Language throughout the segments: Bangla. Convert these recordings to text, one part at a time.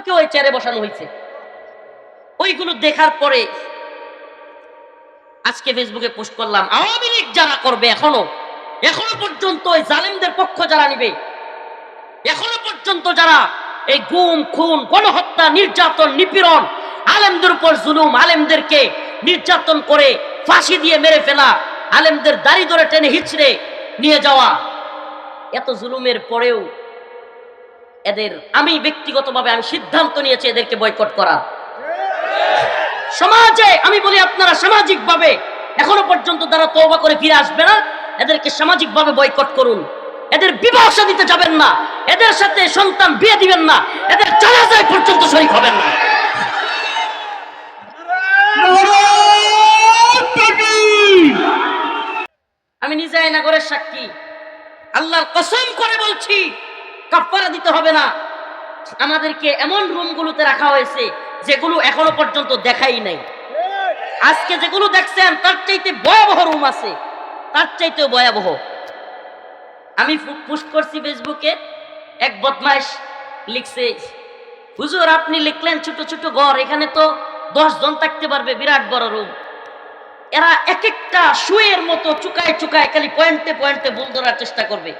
আমাকে ওই চেয়ারে বসানো হয়েছে। ওইগুলো দেখার পরে আজকে ফেসবুকে পোস্ট করলাম, আওয়ামী লীগ যারা করবে এখনো পর্যন্ত ওই জালিমদের পক্ষ যারা নিবে, এখনো পর্যন্ত যারা এই গুম খুন গণহত্যা নির্যাতন নিপীড়ন আলেমদের উপর জুলুম, আলেমদেরকে নির্যাতন করে ফাঁসি দিয়ে মেরে ফেলা, আলেমদের দাড়ি ধরে টেনে হিচড়ে নিয়ে যাওয়া, এত জুলুমের পরেও এদের আমি ব্যক্তিগতভাবে আমি সিদ্ধান্ত নিয়েছি এদেরকে বয়কট করা। সমাজে আমি বলি আপনারা সামাজিকভাবে এখনো পর্যন্ত তারা তওবা করে ফিরে আসবে না, এদেরকে সামাজিকভাবে বয়কট করুন। এদের বিবাহ দিতে যাবেন না, এদের সাথে সন্তান বিয়ে দিবেন না, এদের জানাজায় পর্যন্ত শরীক হবেন না। আমি নিজে আয়নাগরের সাক্ষী, আল্লাহর কসম করে বলছি কাফারা দিতে হবে না। আমাদেরকে এমন রুমগুলোতে রাখা হয়েছে যেগুলো এখনো পর্যন্ত দেখাই নাই। আজকে যেগুলো দেখছেন তার চাইতে ভয়াবহ রুম আছে, তার চাইতেও ভয়াবহ। আমি পোস্ট করছি ফেসবুকে, এক বদমাইশ লিখছে, হুজুর আপনি লিখলেন ছোট ছোট ঘর, এখানে তো 10 জন থাকতে পারবে, বিরাট বড় রুম। এরা এক একটা শুয়ের মতো চুকায় চুকায় খালি পয়েন্টে পয়েন্টে ভুল ধরার চেষ্টা করবে।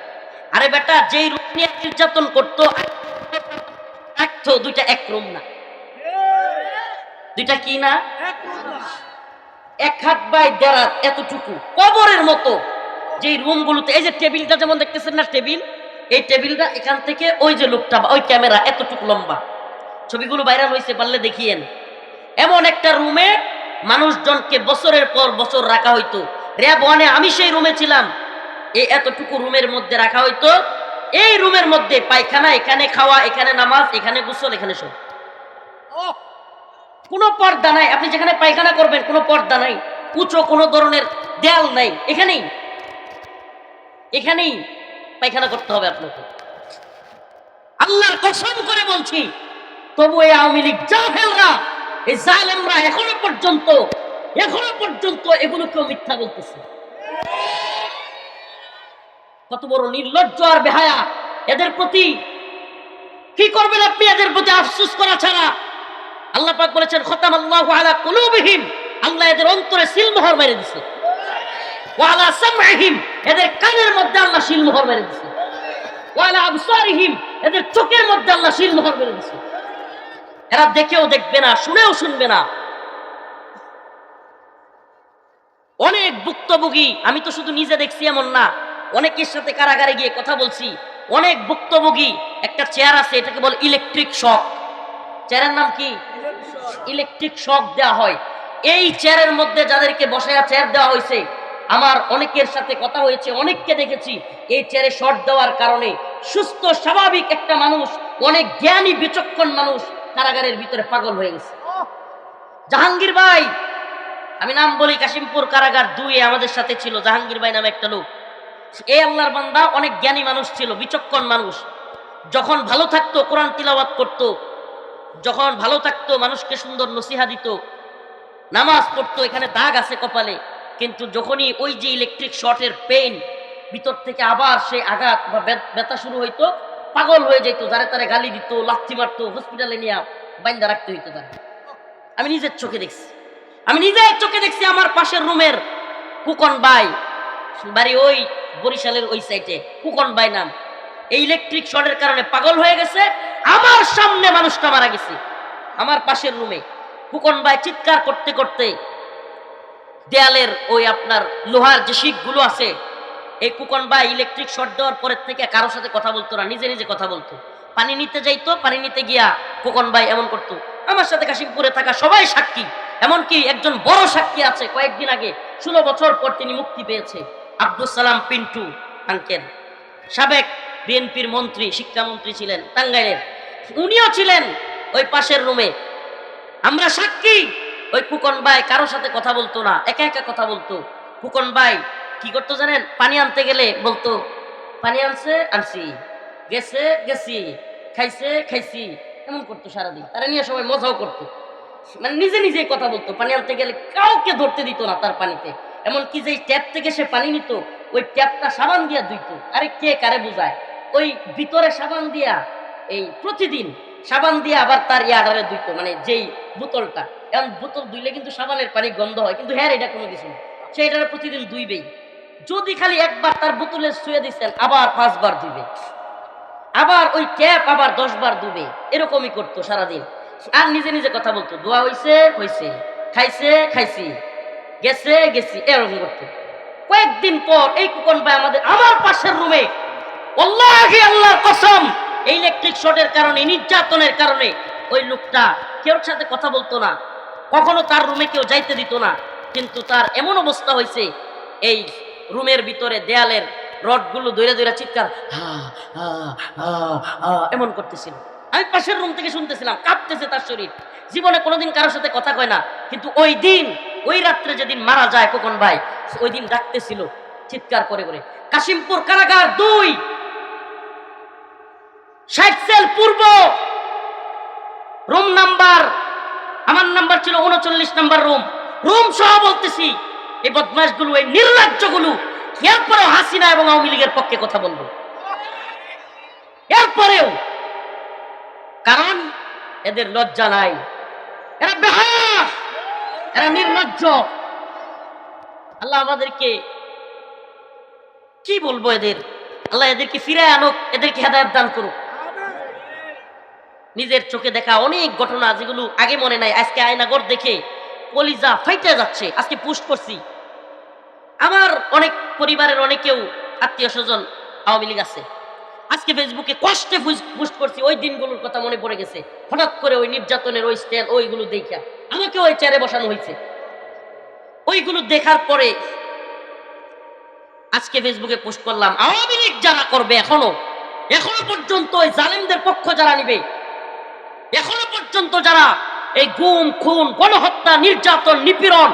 আরে বেটা, যেই রুম নিয়ে নির্যাতন করতো একতো দুইটা এক রুম না, দুইটা কি না, এক হাত বাই দেড় হাত এতটুকু কবরের মতো যেই রুমগুলোতে, এই যে টেবিলটা যেমন দেখতেছেন না, টেবিল, এই টেবিলটা এখান থেকে ওই যে লোকটা ওই ক্যামেরা এতটুকু লম্বা, ছবিগুলো ভাইরাল হয়েছে, পারলে দেখিয়েন। এমন একটা রুমে মানুষজনকে বছরের পর বছর রাখা হইতো। র‍্যাব 1-এ আমি সেই রুমে ছিলাম। এই এতটুকু রুমের মধ্যে রাখা হইতো। এই রুমের মধ্যে পায়খানা, এখানে খাওয়া, এখানে নামাজ, এখানে গোসল, এখানে সব, কোনো পর্দা নাই। আপনি যেখানে পায়খানা করবেন কোনো পর্দা নাই, উঁচু কোনো ধরনের দেয়াল নাই, এখানেই এখানেই পায়খানা করতে হবে আপনাকে। আল্লাহর কসম করে বলছি, তবু এই আওয়ামী লীগ জাহেলরা, এই জালেমরা এখনো পর্যন্ত এগুলোকেও মিথ্যা বলতেছে। কত বড় নির্লজ্জ আর বেহায়া এদের প্রতি! কি করবেন আপনি এদের প্রতি আফসোস করা ছাড়া? আল্লাহ পাক বলেছেন, খতামাল্লাহু আলা কুলুবিহিম, আল্লাহ এদের অন্তরে সিলমোহর মেরে দিয়েছে। ওয়া আলা সামঈহিম, এদের কানের মধ্যে আল্লাহ সিলমোহর মেরে দিয়েছে। ওয়া আলা আবসারিহিম, এদের চোখের মধ্যে আল্লাহ সিলমোহর মেরে দিয়েছে। এরা দেখেও দেখবে না, শুনেও শুনবে না। অনেক ভুক্তভোগী, আমি তো শুধু নিজে দেখছি এমন না, অনেকের সাথে কারাগারে গিয়ে কথা বলছি, অনেক ভুক্তভোগী। একটা চেয়ার আছে, এটাকে বলে ইলেকট্রিক শক। চেয়ারের নাম কি? ইলেকট্রিক শক দেওয়া হয়। এই চেয়ারের মধ্যে যাদেরকে বসায়া চেয়ার দেওয়া হয়েছে, আমার অনেকের সাথে কথা হয়েছে, অনেককে দেখেছি এই চেয়ারে শর্ট দেওয়ার কারণে সুস্থ স্বাভাবিক একটা মানুষ, অনেক জ্ঞানী বিচক্ষণ মানুষ কারাগারের ভিতরে পাগল হয়ে গেছে। জাহাঙ্গীর ভাই, আমি নাম বলি, কাশিমপুর কারাগার 2-এ আমাদের সাথে ছিল জাহাঙ্গীর ভাই নামে একটা লোক। এই আল্লাহর বান্দা অনেক জ্ঞানী মানুষ ছিল, বিচক্ষণ মানুষ। যখন ভালো থাকতো কোরআন তিলাওয়াত করতো, যখন ভালো থাকতো মানুষকে সুন্দর নসিহা দিত, নামাজ পড়তো, এখানে দাগ আছে কপালে। কিন্তু যখনই ওই যে ইলেকট্রিক শর্টের পেইন, ভিতর থেকে আবার সেই আঘাত বা ব্যথা শুরু হইতো, পাগল হয়ে যেত, যারে তারে গালি দিত, লাথি মারতো, হসপিটালে নিয়ে বাইন্দা রাখতে হইতো তার। আমি নিজের চোখে দেখছি, আমার পাশের রুমের কুকন ভাই, বাড়ি ওই বরিশালের ওই সাইডে, কুকন ভাই নাম, এই ইলেকট্রিক শর্টের কারণে পাগল হয়ে গেছে। আমার সামনে মানুষটা মারা গেছে, আমার পাশের রুমে। কুকন ভাই চিৎকার করতে করতে দেয়ালের ওই আপনার লোহার যে শিকগুলো আছে, এই কুকন ভাই ইলেকট্রিক শর্ট দেওয়ার পরের থেকে কারোর সাথে কথা বলতো না, নিজে নিজে কথা বলতো। পানি নিতে যাইতো, পানি নিতে গিয়া কুকন ভাই এমন করতো। আমার সাথে কাশিমপুরে থাকা সবাই সাক্ষী, এমনকি একজন বড় সাক্ষী আছে, কয়েকদিন আগে 16 বছর পর তিনি মুক্তি পেয়েছে, আব্দুল সালাম পিন্টু আঙ্কেল, সাবেক বিএনপির মন্ত্রী, শিক্ষামন্ত্রী ছিলেন টাঙ্গাইলের, উনিও ছিলেন ওই পাশের রুমে। আমরা সাক্ষী, ওই কুকন ভাই কারোর সাথে কথা বলতো না, একা একা কথা বলতো। কুকন ভাই কি করতো জানেন? পানি আনতে গেলে বলতো, পানি আনছে আনছি, গেছে গেছি, খাইছে খাইছি, এমন করতো সারাদিন। তারা নিয়ে সবাই মজাও করতো, মানে নিজে নিজেই কথা বলতো। পানি আনতে গেলে কাউকে ধরতে দিত না তার পানিতে। এমনকি যেই ট্যাপ থেকে সে পানি নিত, ওই ট্যাপটা সাবান দিয়া ধুইতো। আরে কে কারে বুঝায়? ওই ভিতরে সাবান দিয়া এই প্রতিদিন সাবান দিয়ে আবার তার ইয়াডারে ধুইতো, মানে যেই বোতলটা, এখন বোতল ধুইলে কিন্তু সাবানের পানি গন্ধ হয়, কিন্তু হ্যাঁ এটা কোনো কিছু না, সে এটারে প্রতিদিন ধুইবেই। যদি খালি একবার তার বোতলে শুয়ে দিচ্ছেন, আবার 5 বার ধুইবে, আবার ওই ট্যাপ আবার 10 বার ধুবে, এরকমই করতো সারাদিন। আর নিজে নিজে কথা বলতো, দোয়া হইছে হইছে, খাইছে খাইছি, গেছে গেছি, এরকম করতো। কয়েকদিন পর এই কুকন ভাই আমার পাশের রুমে, আল্লাহি আল্লাহর কসম, এই ইলেকট্রিক শর্টের কারণে, নির্যাতনের কারণে ওই লোকটা কেউর সাথে কথা বলতো না, কখনো তার রুমে কেউ যাইতে দিত না। কিন্তু তার এমন অবস্থা হয়েছে, এই রুমের ভিতরে দেয়ালের রডগুলো ধরে ধরে চিৎকার হা হা হা হা এমন করতেছিল। আমি পাশের রুম থেকে শুনতেছিলাম, কাঁপতেছে তার শরীর। জীবনে কোনোদিন কারোর সাথে কথা কয় না, কিন্তু ওই দিন, ওই রাত্রে যেদিন মারা যায় খোকন ভাই, ওই দিন ডাকতেছিল চিৎকার করে করে, কাশিমপুর কারাগার 2, 60 সেল পূর্ব, রুম নাম্বার, আমার নাম্বার ছিল 39 নাম্বার রুম, রুম সহ বলতেছি। এই বদমাশগুলো, এই নির্লজ্জগুলো এরপরেও হাসিনা এবং আওয়ামী লীগের পক্ষে কথা বলবো, এরপরেও, কারণ এদের লজ্জা নাই, এরা বেহায়া, এরা নির্লজ্জ। আল্লাহ আমাদেরকে কি বলবো, আল্লাহ এদেরকে ফিরে আনুক, এদেরকে হেদায়েত দান করুক। নিজের চোখে দেখা অনেক ঘটনা যেগুলো আগে মনে নাই, আজকে আয়নাগর দেখে কলিজা ফাইটে যাচ্ছে। আজকে পোস্ট করছি, আমার অনেক পরিবারের অনেকেও আত্মীয় স্বজন আওয়ামী লীগ আছে, আজকে ফেসবুকে কষ্টে পোস্ট করছি, ওই দিনগুলোর কথা মনে পড়ে গেছে। হঠাৎ করে ওই নির্যাতনের ওই স্ট্যান্ড, ওইগুলো দেখা আমাকে ওই চেয়ারে বসানো হয়েছে। ওইগুলো দেখার পরে আজকে ফেসবুকে পোস্ট করলাম, আওয়ামী লীগ যারা করবে, এখনো পর্যন্ত ওই জালেমদের পক্ষ যারা নিবে, এখনো পর্যন্ত যারা এই গুম খুন গণহত্যা নির্যাতন নিপীড়ন,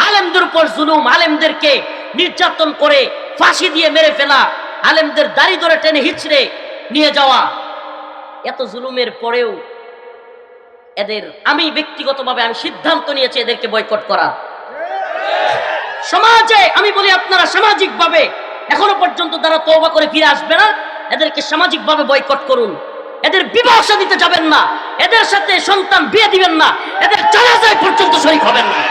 আলেমদের উপর জুলুম, আলেমদেরকে নির্যাতন করে ফাঁসি দিয়ে মেরে ফেলা, আলেমদের দাড়ি ধরে টেনে হিচড়ে নিয়ে যাওয়া, এত জুলুমের পরেও এদের, আমি ব্যক্তিগতভাবে আমি সিদ্ধান্ত নিয়েছি এদেরকে বয়কট করা। সমাজে আমি বলি, আপনারা সামাজিকভাবে এখনো পর্যন্ত যারা তওবা করে ফিরে আসবে না, এদেরকে সামাজিকভাবে বয়কট করুন। এদের বিবাহ শাদীতে যাবেন না, এদের সাথে সন্তান বিয়ে দিবেন না, এদের জানাজায় পর্যন্ত শরীক হবেন না।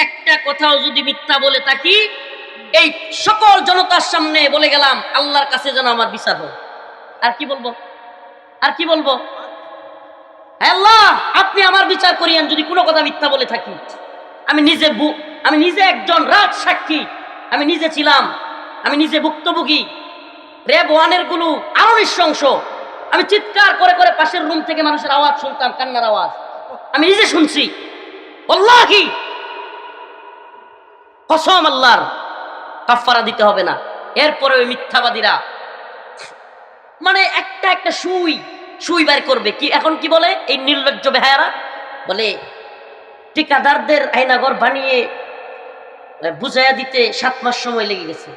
একটা কথাও যদি মিথ্যা বলে থাকি, এই সকল জনতার সামনে বলে গেলাম, আল্লাহর কাছে যেন আমার বিচার হোক। আর কি বলবো, আর কি বলবো? আল্লাহ, আপনি আমার বিচার করিয়েন যদি কোনো কথা মিথ্যা বলে থাকি। আমি নিজে একজন রাজ সাক্ষী, আমি নিজে ছিলাম, আমি নিজে ভুক্তভোগী। র্যাব 1-এর গুলো আরো নৃশংস। আমি চিৎকার করে করে পাশের রুম থেকে মানুষের আওয়াজ শুনতাম, কান্নার আওয়াজ, আমি নিজে শুনছি। আল্লাহি কসম, আল্লাহর, কাফারা দিতে হবে না। এরপরে ওই মিথ্যাবাদীরা মানে একটা সুই বের করবে। কি এখন কি বলে এই নির্লজ্জ বেহায়ারা? বলে ঠিকাদারদের আয়নাঘর বানিয়ে বুঝাইয়া দিতে 7 মাস সময় লেগে গেছে।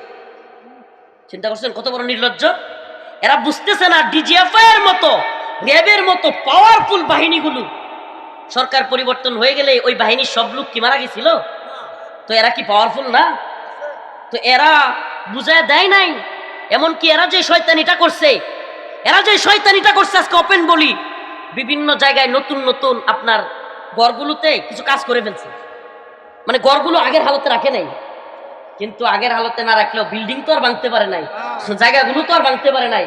চিন্তা করছেন কত বড় নির্লজ্জ? এরা বুঝতেছে না, ডিজিএফআই এর মতো, র্যাবের মতো পাওয়ারফুল বাহিনীগুলো, সরকার পরিবর্তন হয়ে গেলে ওই বাহিনীর সব লোক কি মারা গেছিল? তো এরা কি পাওয়ারফুল না? তো এরা বুঝায় দেয় নাই। এমনকি এরা যে শয়তানিটা করছে, আজকে ওপেন বলি, বিভিন্ন জায়গায় নতুন নতুন আপনার ঘরগুলোতে কিছু কাজ করে ফেলছে। মানে ঘরগুলো আগের হালতে রাখে নাই, কিন্তু আগের হালতে না রাখলেও বিল্ডিং তো আর ভাঙতে পারে নাই, জায়গাগুলো তো আর ভাঙতে পারে নাই।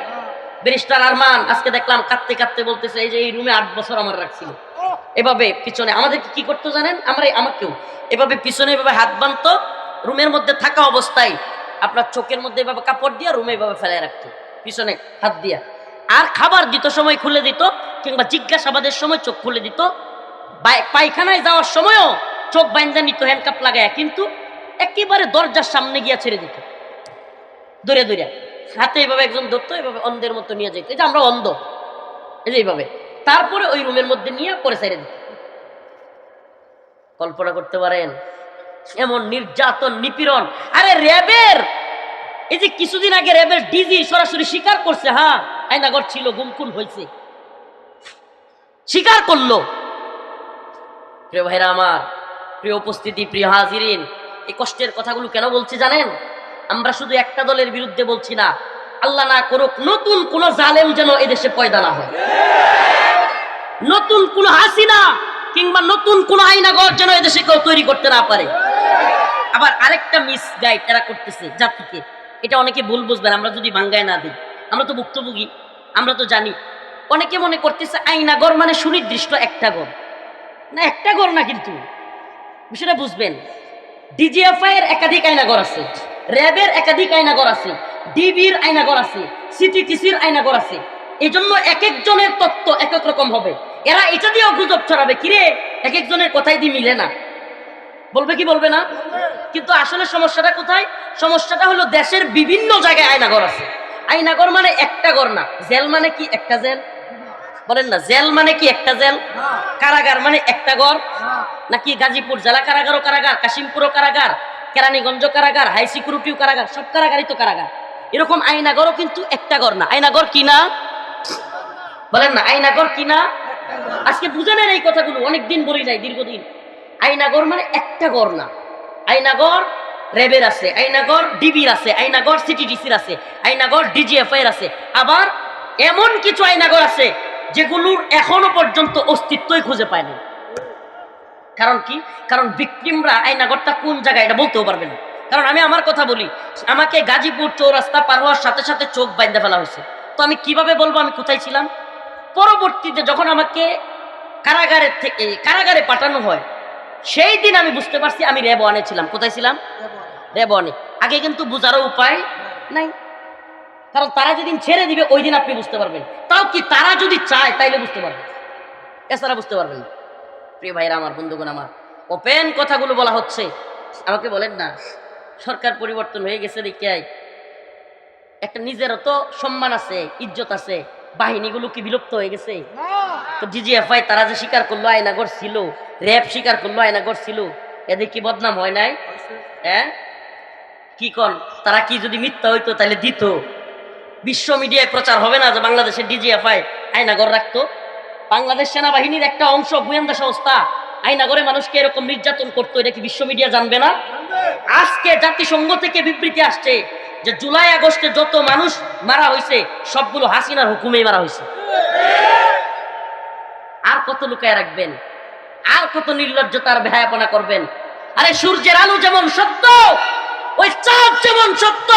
ব্যারিস্টার আরমান আজকে দেখলাম কাঁদতে কাঁদতে বলতেছে, এই যে এই রুমে 8 বছর আমার রাখছিল। এভাবে পিছনে আমাদেরকে কি করতো জানেন? আমাকেও এভাবে পিছনে এভাবে হাত বাঁধতো, রুমের মধ্যে থাকা অবস্থায় আপনার চোখের মধ্যে এভাবে কাপড় দিয়ে রুমে এভাবে ফেলে রাখতো, পিছনে হাত দিয়া। আর খাবার দিত সময় খুলে দিত, কিংবা জিজ্ঞাসাবাদের সময় চোখ খুলে দিত। পায়খানায় যাওয়ার সময়ও চোখ বাইন্ধা নিত হ্যান্ডকাপ লাগায়, কিন্তু একেবারে দরজার সামনে গিয়া ছেড়ে দিত, দৌড়ে দৌড়ে হাতে এভাবে একজন ধরতো, এভাবে অন্ধের মতো নিয়ে যেত। এই যে আমরা অন্ধ, এই যে এইভাবে, তারপরে ওই রুমের মধ্যে নিয়ে পরে ছেড়ে দিত। কল্পনা করতে পারেন? এমন নির্যাতন নিপীড়ন। আরে র্যাবের এই যে কিছুদিন আগে র্যাবের ডিজি সরাসরি স্বীকার করছে, হ্যাঁ আয়নাগর ছিল, গুমকুন হয়েছে, স্বীকার করলো। প্রিয় ভাইরা আমার, প্রিয় উপস্থিতি, প্রিয় হাজিরিন, এই কষ্টের কথাগুলো কেন বলছি জানেন? আমরা শুধু একটা দলের বিরুদ্ধে বলছি না, আল্লাহ না করুক নতুন কোন জালেম যেন এদেশে পয়দা না হয়, নতুন কোন হাসিনা কিংবা নতুন কোন আইনাগর যেন এদেশে কেউ তৈরি করতে না পারে। আবার আরেকটা মিস গাইড এরা করতেছে জাতিকে, এটা অনেকে ভুল বুঝবেন, আমরা যদি বাঙ্গায় না দিই, আমরা তো ভুক্তভোগী, আমরা তো জানি। অনেকে মনে করতেছে আইনাগর মানে সুনির্দিষ্ট একটা ঘর, না একটা ঘর না, কিন্তু বিষয়টা বুঝবেন। ডিজিএফআই এর একাধিক আয়নাগর আছে, র্যাবের একাধিক আয়নাগর আছে, ডিবির আয়নাগর আছে, সিটিটিসির আয়নাগর আছে। এই জন্য এক একজনের তত্ত্ব এক এক রকম হবে। এরা এটা দিয়েও গুজব ছড়াবে, কিরে এক একজনের কথাই দিয়ে মিলে না, বলবে কি বলবে না? কিন্তু আসলে সমস্যাটা কোথায়? সমস্যাটা হলো দেশের বিভিন্ন জায়গায় আয়নাগর আছে। আয়নাগর মানে একটা ঘর না। জেল মানে কি একটা জেল? বলেন না, জেল মানে কি একটা জেল? কারাগার মানে একটা ঘর নাকি? গাজীপুর জেলা কারাগারও কারাগার, কাশিমপুরও কারাগার, কেরানীগঞ্জ কারাগার, হাই সিকিউরিটিও কারাগার, সব কারাগারই তো কারাগার। এরকম আয়নাগরও কিন্তু একটা ঘর না। আয়নাগর কি না? বলেন না, আয়নাগর কি না? আজকে বুঝে নেন এই কথাগুলো, অনেকদিন বলি নাই, দীর্ঘদিন। আয়নাগর মানে একটা ঘর না। আয়নাগর র্যাবের আছে, আয়নাগর ডিবির আছে, আয়নাগর সিটিডিসির আছে, আয়নাগর ডিজিএফআই এর আছে। আবার এমন কিছু আয়নাগর আছে যেগুলোর এখনো পর্যন্ত অস্তিত্বই খুঁজে পায়নি। কারণ কি? কারণ ভিকটিমরা আয়নাগরটা কোন জায়গায় এটা বলতেও পারবে না। কারণ আমি আমার কথা বলি, আমাকে গাজীপুর চৌরাস্তা পার হওয়ার সাথে সাথে চোখ বাইন্ধে ফেলা হয়েছে, তো আমি কিভাবে বলবো আমি কোথায় ছিলাম? পরবর্তীতে যখন আমাকে কারাগারে পাঠানো হয়, সেই দিন আমি বুঝতে পারছি আমি র্যাব ওয়ানে ছিলাম। কোথায় ছিলাম? র্যাব ওয়ানে। আগে কিন্তু বুঝারও উপায় নাই, কারণ তারা যেদিন ছেড়ে দিবে ওই দিন আপনি বুঝতে পারবেন। তাও কি তারা যদি চায় তাইলে বুঝতে পারবেন, এছাড়া বুঝতে পারবেন না। প্রিয় ভাইরা আমার, বন্ধুগণ আমার, ওপেন কথাগুলো বলা হচ্ছে। আমাকে বলেন না, সরকার পরিবর্তন হয়ে গেছে দেখে একটা নিজেরও তো সম্মান আছে, ইজ্জত আছে, বাহিনীগুলো কি বিলুপ্ত হয়ে গেছে? তো ডিজিএফআই তারা যে স্বীকার করলো আয়নাগর ছিল, র্যাব স্বীকার করলো আয়নাগর ছিল, এদের কি বদনাম হয় নাই? হ্যাঁ কি কন? তারা কি যদি মিথ্যা হইতো তাহলে দিত? বিশ্ব মিডিয়ায় প্রচার হবে না যে বাংলাদেশের ডিজিএফআই আয়নাগর রাখতো? বাংলাদেশ সেনাবাহিনীর একটা অংশ গোয়েন্দা সংস্থা আয়নাগরে মানুষকে এরকম নির্যাতন করতো, এটা কি বিশ্ব মিডিয়া জানবে না? আজকে জাতিসংঘ থেকে বিবৃতি আসছে যে জুলাই আগস্টে যত মানুষ মারা হয়েছে সবগুলো হাসিনার হুকুমেই মারা হয়েছে। আর কত লুকায় রাখবেন? আর কত নির্লজ্জতার বেহায়াপনা করবেন? আরে সূর্যের আলো যেমন সত্য, ওই চাঁদ যেমন সত্য,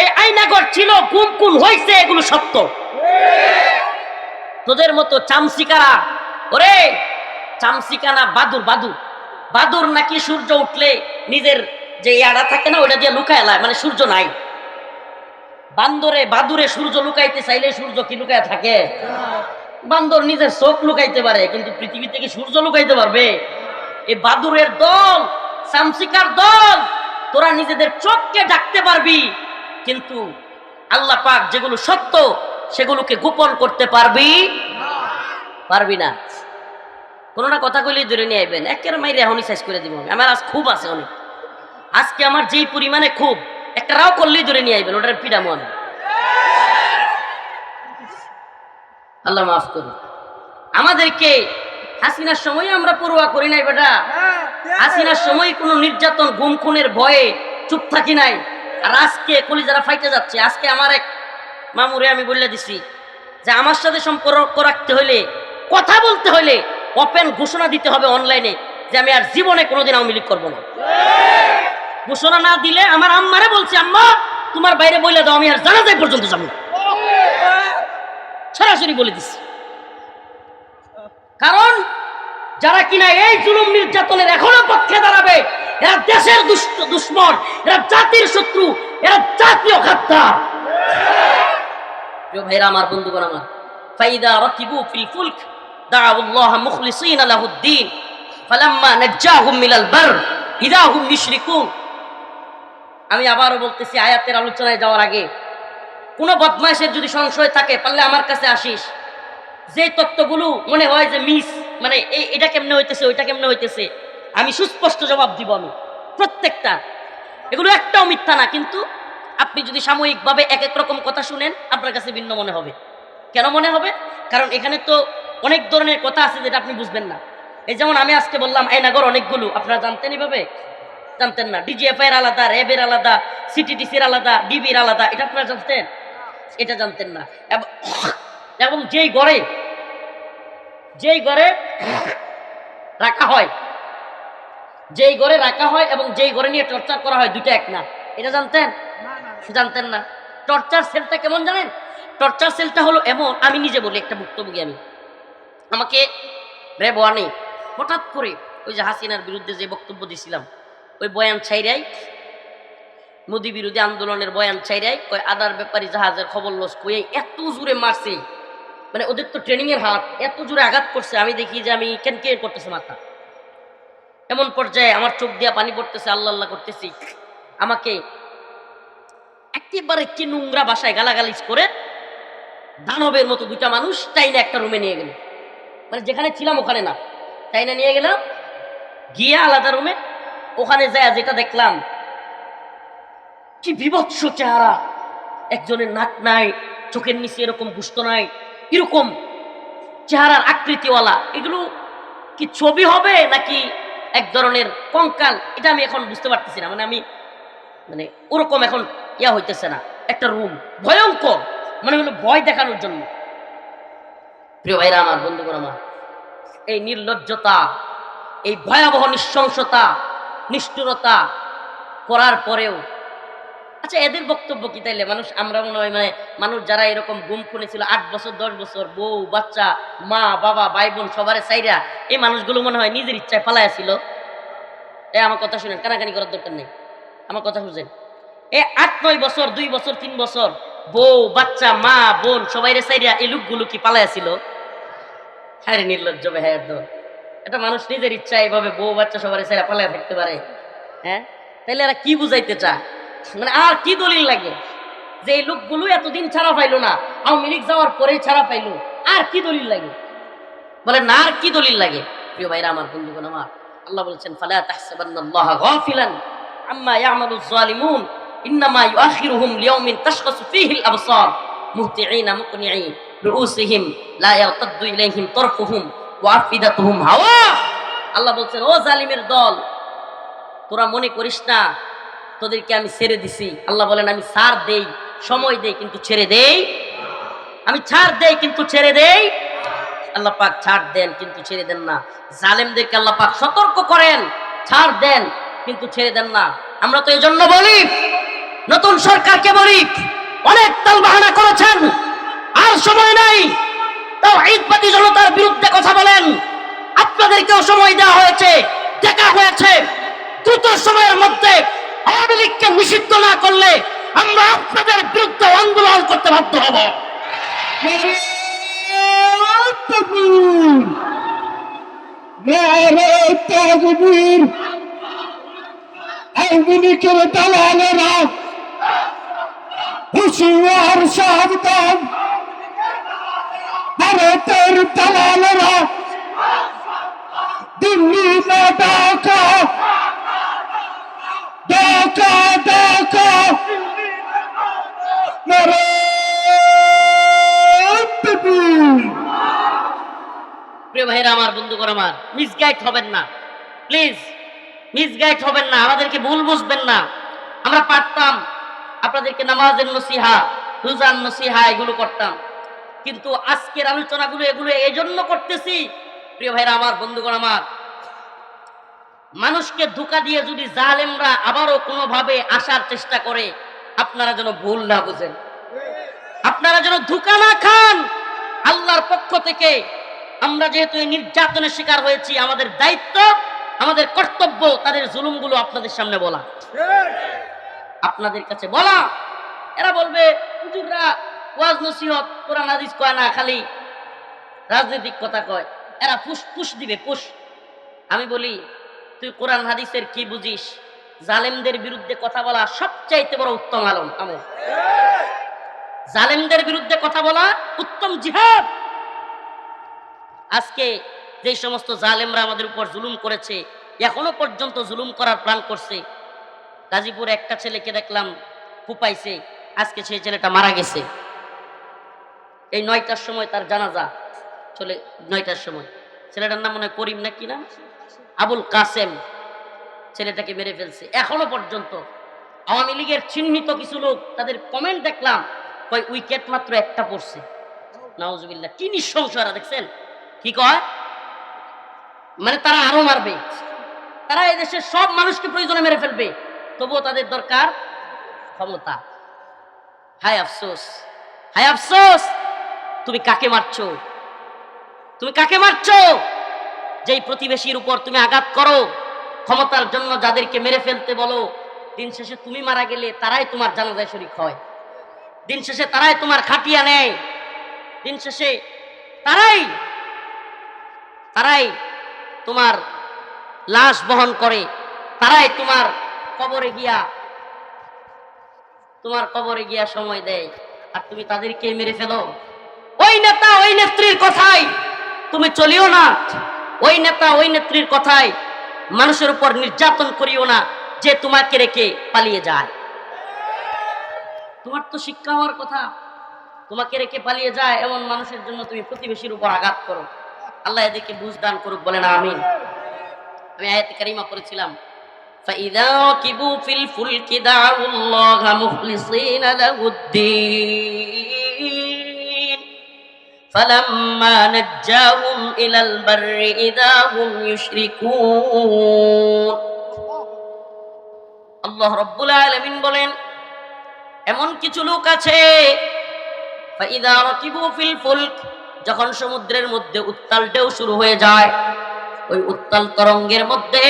এই আয়নাগর ছিল, গুমকুন হয়েছে, এগুলো সত্য। তোদের মতো চামচিকারা, ওরে চামচিকা না, বাদুর বাদুর বাদুর নাকি সূর্য উঠলে নিজের যে ইয়াড়া থাকে না ওটা দিয়ে লুকায় লায়, মানে সূর্য নাই। বাদুরে সূর্য লুকাইতে চাইলে সূর্য কি লুকায় থাকে? বান্দর নিজের চোখ লুকাইতে পারে, কিন্তু পৃথিবী থেকে সূর্য লুকাইতে পারবে? এই বাদুরের দল, চামচিকার দল, তোরা নিজেদের চোখকে ডাকতে পারবি, কিন্তু আল্লাহ পাক যেগুলো সত্য সেগুলোকে গোপন করতে পারবি না। কোনটা কথা কইলেই ধরে নিয়ে আইবেন, একের মাইরে এখনই শেষ করে দিব। আমার আজ খুব আছে অনেক, আজকে আমার যেই পরিমাণে খুব, একটা রাও করলেই ধরে নিয়ে আইবেন, ওটার পিডামো আমি। আল্লাহ মাফ করুন আমাদেরকে। হাসিনার সময় আমরা পরোয়া করি নাই বেটা, হাসিনার সময় কোনো নির্যাতন গুম খুনের ভয়ে চুপ থাকি নাই। আর আজকে কলিজারা ফাইটে যাচ্ছে। আজকে আমার এক মামুরে আমি বলে দিছি যে আমার সাথে সম্পর্ক রাখতে হলে, কথা বলতে হলে ওপেন ঘোষণা দিতে হবে অনলাইনে যে আমি আর জীবনে কোনোদিন আওয়ামী লীগ করবো না। ঘোষণা না দিলে আমার আম্মারে বলছি, আম্মা তোমার বাইরে বলে দাও আমি আর জানাজায় পর্যন্ত যাবো, সরাসরি বলে দিচ্ছি। কারণ যারা কিনা এই জুলুম নির্যাতনের এখনো পক্ষে দাঁড়াবে, এরা দেশের দুশ্মন, এরা জাতির শত্রু, এরা জাতীয় গাদ্দার। প্রিয় ভাইরা আমার, বন্ধুগণ আমার, ফাইদা রাকিবু ফিল ফুলক দাআউল্লাহ মুখলিসিনা লাহুদ্দিন ফালাম্মা নাজ্জাহুম মিনাল বার ইযা হুম ইউশরিকুন। আমি আবারও বলতেছি, আয়াতের আলোচনায় যাওয়ার আগে কোনো বদমাইশের যদি সংশয় থাকে পারলে আমার কাছে আসিস। যে তত্ত্বগুলো মনে হয় যে মিস, মানে এটা কেমনে হইতেছে, ওইটা কেমনে হইতেছে, আমি সুস্পষ্ট জবাব দিব। আমি প্রত্যেকটা, এগুলো একটাও মিথ্যা না। কিন্তু আপনি যদি সাময়িকভাবে এক এক রকম কথা শুনেন আপনার কাছে ভিন্ন মনে হবে। কেন মনে হবে? কারণ এখানে তো অনেক ধরনের কথা আছে যেটা আপনি বুঝবেন না। এই যেমন আমি আজকে বললাম আয়নাগর অনেকগুলো, আপনারা জানতেন এভাবে? জানতেন না। ডিজিএফআই এর আলাদা, র্যাবের আলাদা, সিটিটিসির আলাদা, ডিবির আলাদা, এটা আপনারা জানতেন? এটা জানতেন না। এবং যেই ঘরে রাখা হয়, যেই ঘরে রাখা হয় এবং যেই ঘরে নিয়ে টর্চার করা হয় দুইটা এক না, এটা জানতেন? জানতেন না। টর্চার সেলটা কেমন জানেন? টর্চার সেলটা হলো এমন, আমি নিজে বলি, একটা ভুক্তভোগী আমি, আমাকে র্যাব ওয়ানে হঠাৎ করে ওই যে হাসিনার বিরুদ্ধে যে বক্তব্য দিয়েছিলাম ওই বয়ান ছাইরাই, মোদি বিরোধী আন্দোলনের বয়ান ছাইরাই ওই আদার ব্যাপারী জাহাজের খবর লস কই এত জোরে মারছে, মানে ওদের তো ট্রেনিং এর হাত, এত জোরে আঘাত করছে আমি দেখি যে আমি কেন করতেছে মাথা, এমন পর্যায়ে আমার চোখ দিয়া পানি পড়তেছে, আল্লাহ আল্লাহ করতেছি। আমাকে একেবারে কি নোংরা ভাষায় গালাগালিজ করে দানবের মতো দুইটা মানুষ টাইনা একটা রুমে নিয়ে গেল, মানে যেখানে ছিলাম ওখানে না, টাইনা নিয়ে গেলাম, গিয়ে আলাদা রুমে, ওখানে যায় যেটা দেখলাম কি বিভৎস চেহারা, একজনের নাক নাই, চোখের নিচে এরকম গুস্ত নাই, এরকম চেহারার আকৃতিওয়ালা, এগুলো কি ছবি হবে নাকি এক ধরনের কঙ্কাল, এটা আমি এখন বুঝতে পারতেছি না। মানে ওরকম এখন ইয়া হইতেছে না, একটা রুম ভয়ঙ্কর, মানে হলো ভয় দেখানোর জন্য। প্রিয় ভাইরা আমার, বন্ধুগণ আমার, এই নির্লজ্জতা, এই ভয়াবহ নৃশংসতা, নিষ্ঠুরতা করার পরেও, আচ্ছা এদের বক্তব্য কি তাইলে মানুষ, আমরা মনে হয় মানে মানুষ যারা এরকম গুম খুনে ছিল 8 বছর 10 বছর, বউ বাচ্চা মা বাবা ভাই বোন সবারে সাইরা, এই মানুষগুলো মনে হয় নিজের ইচ্ছায় পালায়া ছিল। আমার কথা শুনেন, কানাকানি করার দরকার নেই, আমার কথা শুনেন। 8-9 বছর, 2 বছর 3 বছর বউ বাচ্চা মা বোন সবাইরে সাইরা এই লোকগুলো কি পালায়া ছিল? হ্যাঁ রে নির্লজ্জ ভাইয়ের দল, এটা মানুষ নিজের ইচ্ছা এইভাবে বউ বাচ্চা সবাই সাইরা পালায়া থাকতে পারে? হ্যাঁ, তাইলে এরা কি বুঝাইতে চায়? মানে আর কি দলিল লাগে যে এই লোকগুলো এতদিন ছাড়া পাইলো না, আওয়ামী লীগ যাওয়ার পরেই ছাড়া পাইলো? আর কি দলিল লাগে বলে না? আর কি দলিল লাগে? প্রিয় ভাইরা আমার, বন্ধুগণ আমার, আল্লাহ বলেছেন ফালা তাহসাবান্নাল্লাহা গাফিলান আম্মা ইয়ামালুজ জালিমুন ইন্নামা ইউআখিরুহুম লিয়াউমিন তাশখাসু ফীহিল আবসার মুহতিঈনা মুকনিঈ রুউসিহিম লা ইয়ারতাদ্দু ইলাইহিম তারফুহুম ওয়া আফিদাতুহুম হাওয়া। আল্লাহ বলেন ও জালিমের দল, তোরা মনে করিস না তোদেরকে আমি ছেড়ে দিছি। আল্লাহ বলেন আমি ছাড় দেই, সময় দেই কিন্তু ছেড়ে দেই, আমি ছাড় দেই কিন্তু ছেড়ে দেই। আল্লাহ পাক ছাড় দেন কিন্তু ছেড়ে দেন না। জালেমদেরকে আল্লাহ পাক সতর্ক করেন, ছাড় দেন কিন্তু ছেড়ে দেন না। আমরা তো এই জন্য বলি, নতুন সরকারকে বলি, অনেক তালবাহানা করেছেন, আর সময় নাই, তাওহীদবাদী জনতার বিরুদ্ধে কথা বলেন। আপনাদেরকেও সময় দেওয়া হয়েছে, দেখা হয়েছে, দ্রুত সময়ের মধ্যে আওয়ামী লীগকে নিষিদ্ধ না করলে আমরা আপনাদের বিরুদ্ধে আন্দোলন করতে বাধ্য হব। আওয়ামী লীগের দালালেরা হুঁশিয়ার সাবধান, ভারতের দালালেরা দিল্লি না ঢাকা, ঢাকা ঢাকা প্রিয় ভাইরা আমার, বন্ধুগণ আমার, মিসগাইড হবেন না প্লিজ, মিসগাইড হবেন না, আমাদেরকে ভুল বুঝবেন না। আমরা পারতাম আপনাদেরকে নামাজের নসিহা, রোজার নসিহা এগুলো করতাম, কিন্তু আজকের আলোচনাগুলো এগুলো এই জন্য করতেছি প্রিয় ভাইরা আমার, বন্ধুগণ আমার, মানুষকে ধোঁকা দিয়ে যদি জালেমরা আবারও কোনোভাবে আসার চেষ্টা করে, আপনারা যেন ভুল না বুঝেন, আপনারা যেন ধোঁকা না খান। আল্লাহর পক্ষ থেকে আমরা যেহেতু এই নির্যাতনের শিকার হয়েছি, আমাদের দায়িত্ব, আমাদের কর্তব্য তাদের জুলুমগুলো আপনাদের সামনে বলা, আপনাদের কাছে বলা। এরা বলবে হুজুররা ওয়াজ নসিহত কোরআন হাদিস কয় না, খালি রাজনৈতিক কথা কয়, এরা পুশ পুশ দিবে পুশ। আমি বলি তুই কোরআন হাদিসের কি বুঝিস? জালেমদের বিরুদ্ধে কথা বলা সবচাইতে বড় উত্তম আমল, জালেমদের বিরুদ্ধে কথা বলা উত্তম জিহাদ। আজকে যে সমস্ত জালেমরা আমাদের উপর জুলুম করেছে, এখনো পর্যন্ত জুলুম করার প্ল্যান করছে, গাজীপুরে একটা ছেলেকে দেখলাম কুপাইছে, আজকে সেই ছেলেটা মারা গেছে। এই 9টার সময় তার জানাজা, চলে 9টার সময়। ছেলেটার নাম মনে হয় করিম না কি না, আবুল কাসেম। ছেলেটাকে মেরে ফেলছে। এখনো পর্যন্ত আওয়ামী লীগের চিহ্নিত কিছু লোক, তাদের কমেন্ট দেখলাম, কয় উইকেট মাত্র একটা পড়ছে। নাউজুবিল্লাহ, কি নৃশংসরা দেখছেন, কি কয়, মানে তারা আরো মারবে, তারা এদেশের সব মানুষকে প্রয়োজনে মেরে ফেলবে, তবুও তাদের দরকার ক্ষমতা। হায় আফসোস, হায় আফসোস, তুমি কাকে মারছো, তুমি কাকে মারছো? যেই প্রতিবেশীর উপর তুমি আঘাত করো, ক্ষমতার জন্য যাদেরকে মেরে ফেলতে বলো, দিন শেষে তুমি মারা গেলে তারাই তোমার জানাজায় শরীক হয়, দিন শেষে তারাই তোমার খাটিয়া নেয়, দিন শেষে তারাই তোমার লাশ বহন করে, তারাই তোমার কবরে গিয়া সময় দেয়, আর তুমি তাদেরকে মেরে ফেলো। ওই নেতা ওই নেত্রীর কথাই তুমি চলিও না, ওই নেতা ওই নেত্রীর কথাই মানুষের উপর নির্যাতন করিও না, যে তোমাকে রেখে পালিয়ে যায়। তোমার তো শিক্ষা হওয়ার কথা, তোমাকে রেখে পালিয়ে যায় এমন মানুষের জন্য তুমি প্রতিবেশীর উপর আঘাত করো। আল্লাহ এদেরকে বুঝ দান করুক, বলেন আমিন। আমি আয়াতে কারিমা পড়েছিলাম, فَإِذَا رَكِبُوا فِي الْفُلْكِ دَعَوُا اللَّهَ مُخْلِصِينَ لَهُ الدِّينَ فَلَمَّا نَجَّاهُمْ إِلَى الْبَرِّ إِذَا هُمْ يُشْرِكُونَ। আল্লাহ রাব্বুল আলামিন বলেন, এমন কিছু লোক আছে, فَإِذَا رَكِبُوا فِي الْفُلْكِ, যখন সমুদ্রের মধ্যে উত্তাল ঢেউ শুরু হয়ে যায়, ওই উত্তাল তরঙ্গের মধ্যে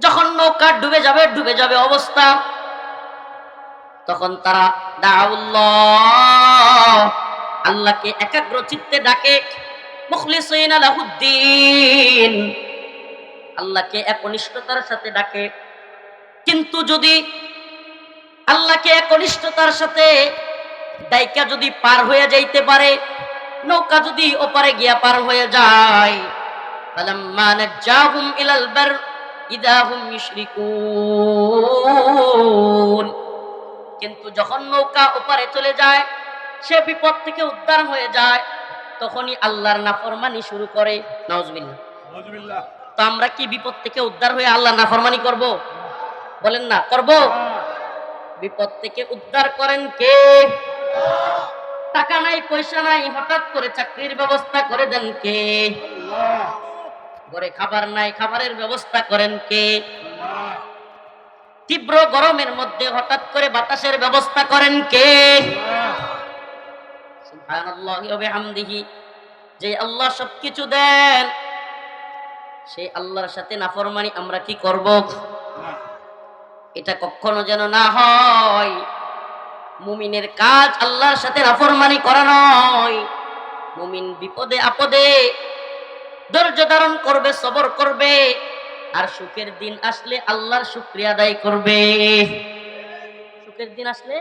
যখন নৌকা ডুবে যাবে অবস্থা, তখন তারা দাউল্লাহ, আল্লাহকে একাগ্র চিত্তে ডাকে, মুখলিসিনা লাহুদ্দিন, আল্লাহকে একনিষ্ঠতার সাথে ডাকে। কিন্তু যদি আল্লাহকে একনিষ্ঠতার সাথে দায়িকা যদি পার হয়ে যাইতে পারে, নৌকা যদি ওপারে গিয়া পার হয়ে যায়, ফালাম্মা নাজ্জাহুম ইলাল বার ইযা হুম ইউশরিকুন, কিন্তু যখন নৌকা ওপারে চলে যায়, সে বিপদ থেকে উদ্ধার হয়ে যায়, তখনই আল্লাহর নাফরমানি শুরু করে। নাউজুবিল্লাহ, নাউজুবিল্লাহ। তো আমরা কি বিপদ থেকে উদ্ধার হয়ে আল্লাহর নাফরমানি করব? বলেন না, করব? বিপদ থেকে উদ্ধার করেন কে? টাকা নাই পয়সা নাই, হঠাৎ করে চাকরির ব্যবস্থা করে দেন কে? ঘরে খাবার নাই, খাবারের ব্যবস্থা করেন কে? তীব্র গরমের মধ্যে হঠাৎ করে বাতাসের ব্যবস্থা করেন কে? সুবহানাল্লাহি ওয়া বিহামদিহি। যে আল্লাহ সবকিছু দেন, সেই আল্লাহর সাথে নাফরমানি আমরা কি করব? এটা কখনো যেন না হয়। মুমিনের কাজ আল্লাহর সাথে নাফরমানি করা নয়। মুমিন বিপদে আপদে ধৈর্য ধারণ করবে, সবর করবে, আর সুখের দিন আসলে আল্লাহর শুকরিয়া আদায় করবে। সুখের দিন আসলে